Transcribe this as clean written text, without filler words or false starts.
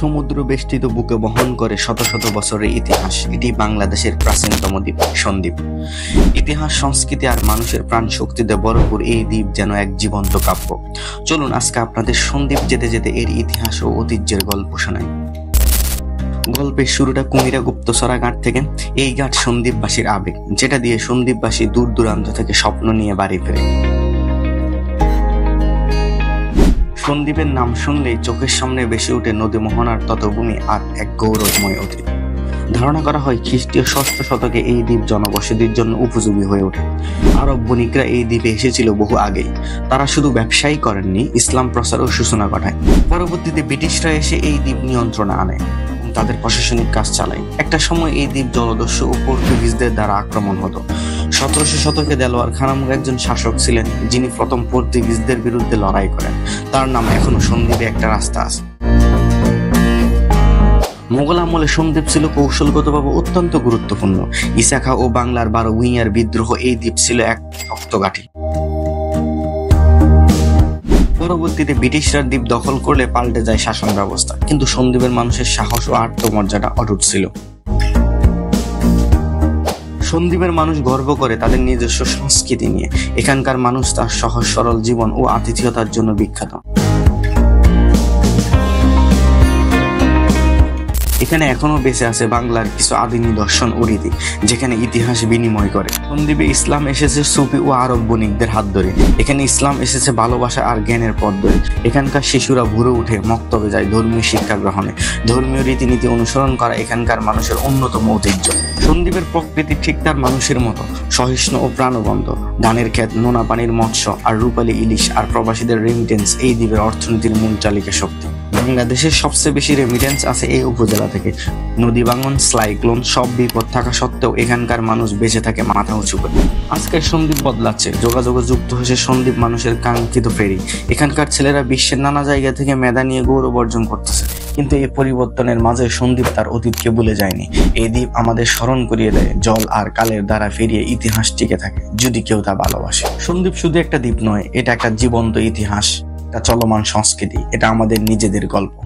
সমুদ্র বেষ্টিত বুকে বহন করে শত শত বছরের ইতিহাস। এটি বাংলাদেশের প্রাচীনতম দ্বীপ সন্দ্বীপ। ইতিহাস, সংস্কৃতি আর মানুষের প্রাণ শক্তিতে ভরপুর এই দ্বীপ যেন এক জীবন্ত কাব্য। চলুন আজকে আপনাদের সন্দ্বীপ যেতে যেতে এর ইতিহাস ও ঐতিহ্যের গল্প শোনাই। গল্পের শুরুটা কুমিরা গুপ্তচরা ঘাট থেকে। এই ঘাট সন্দ্বীপবাসীর আবেগ, যেটা দিয়ে সন্দ্বীপবাসী দূর দূরান্ত থেকে স্বপ্ন নিয়ে বাড়ি ফেরে। সন্দ্বীপের নাম শুনলেই চোখের সামনে ভেসে ওঠে নদী মোহনার তটভূমি আর এক গৌরবময় অতীত। ধারণা করা হয় খ্রিস্টীয় ষষ্ঠ শতকে এই দ্বীপ জনবসতির জন্য উপযোগী হয়ে ওঠে। আরব বণিকরা এই দ্বীপে এসেছিল বহু আগেই। তারা শুধু ব্যবসায়ী করেননি, ইসলাম প্রচারও সূচনা ঘটায়। পরবর্তীতে ব্রিটিশরা এসে এই দ্বীপ নিয়ন্ত্রণে আনে, তাদের প্রশাসনিক কাজ চালায়। একটা সময় এই দ্বীপ জলদস্যু ও পর্তুগিজদের দ্বারা আক্রমণ হতো। 1700 শতকে দেলোয়ার খান নামক একজন শাসক ছিলেন, যিনি প্রথম পর্তুগিজদের বিরুদ্ধে লড়াই করেন। তার নাম এখনো সন্দ্বীপে একটা রাস্তা আছে। মোগল আমলে সন্দ্বীপ ছিল কৌশলগতভাবে অত্যন্ত গুরুত্বপূর্ণ। ঈসা খাঁ ও বাংলার 12 ভূঁইয়ার বিদ্রোহ এই দ্বীপ ছিল এক রক্তগাঁঠি। পরবর্তীতে ব্রিটিশরা দ্বীপ দখল করলে পাল্টে যায় শাসন ব্যবস্থা, কিন্তু সন্দ্বীপের মানুষের সাহস ও আত্মমর্যাদা অটুট ছিল। সন্দ্বীপের মানুষ গর্ব করে তাদের নিজস্ব সংস্কৃতি নিয়ে। এখানকার মানুষ তার সহজ সরল জীবন ও আতিথেয়তার জন্য বিখ্যাত। এখানে এখনো বেঁচে আছে বাংলার কিছু আদি নিদর্শন ও রীতি, যেখানে ইতিহাস বিনিময় করে। সন্দ্বীপে ইসলাম এসেছে সুফি ও আরব বণিকদের হাত ধরে। এখানে ইসলাম এসেছে ভালোবাসা আর জ্ঞানের পথ ধরে। এখানকার শিশুরা ভোরে উঠে মক্তবে যায় ধর্মীয় শিক্ষা গ্রহণে। ধর্মীয় রীতিনীতি অনুসরণ করা এখানকার মানুষের অন্যতম ঐতিহ্য। সন্দ্বীপের প্রকৃতি ঠিক তার মানুষের মতো, সহিষ্ণু ও প্রাণবন্ত। ধানের ক্ষেত, নোনা পানির মৎস্য আর রূপালী ইলিশ আর প্রবাসীদের রেমিটেন্স এই দ্বীপের অর্থনীতির মূল চালিকা শক্তি। বাংলাদেশের সবচেয়ে বেশি রেমিটেন্স আছে এই উপজেলা থেকে। নদী ভাঙন, সাইক্লোন সব বিপদ থাকা সত্ত্বেও এখানকার মানুষ বেঁচে থাকে মাথা উঁচু করে। আজকের সন্দ্বীপ বদলাচ্ছে, যোগাযোগে যুক্ত হয়েছে সন্দ্বীপ মানুষের কাঙ্ক্ষিত ফেরি। এখানকার ছেলেরা বিশ্বের নানা জায়গা থেকে মেধা নিয়ে গৌরব অর্জন করতেছে। কিন্তু এই পরিবর্তনের মাঝে সন্দ্বীপ তার অতীতকে ভুলে যায়নি। এই দ্বীপ আমাদের স্মরণ করিয়ে দেয়, জল আর কালের দ্বারা ফিরিয়ে ইতিহাস টিকে থাকে যদি কেউ তা ভালোবাসে। সন্দ্বীপ শুধু একটা দ্বীপ নয়, এটা একটা জীবন্ত ইতিহাস, একটা চলমান সংস্কৃতি। এটা আমাদের নিজেদের গল্প।